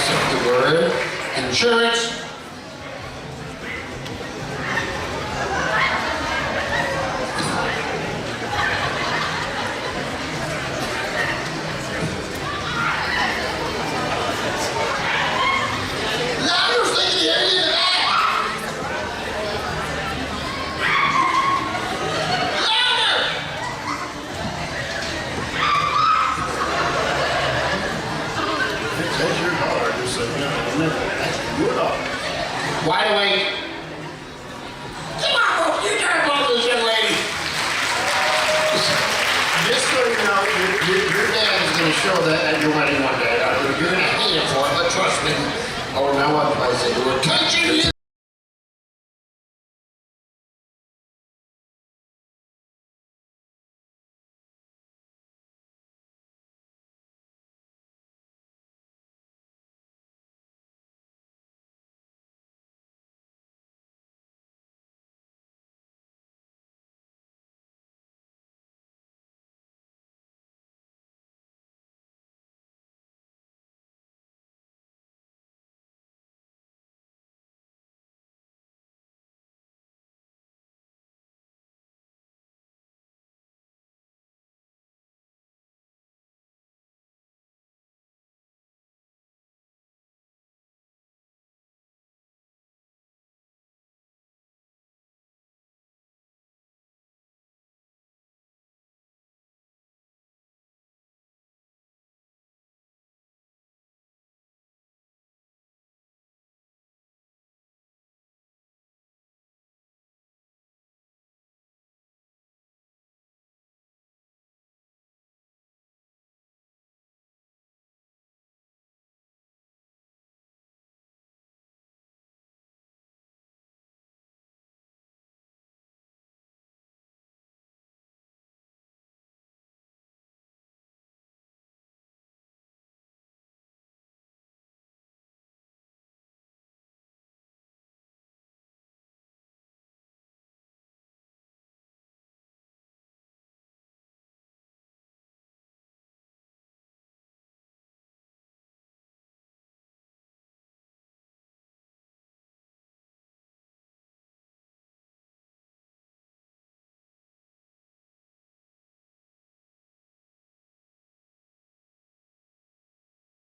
the word insurance. That's your daughter, just so you know. Remember, that's your daughter. Wide awake. Come on, folks, you turn both those young ladies. Just so you know, your dad is going to show that at your wedding one day. You're going to hate it for it, but trust me. Oh, now what do I say? Do it. Touch you.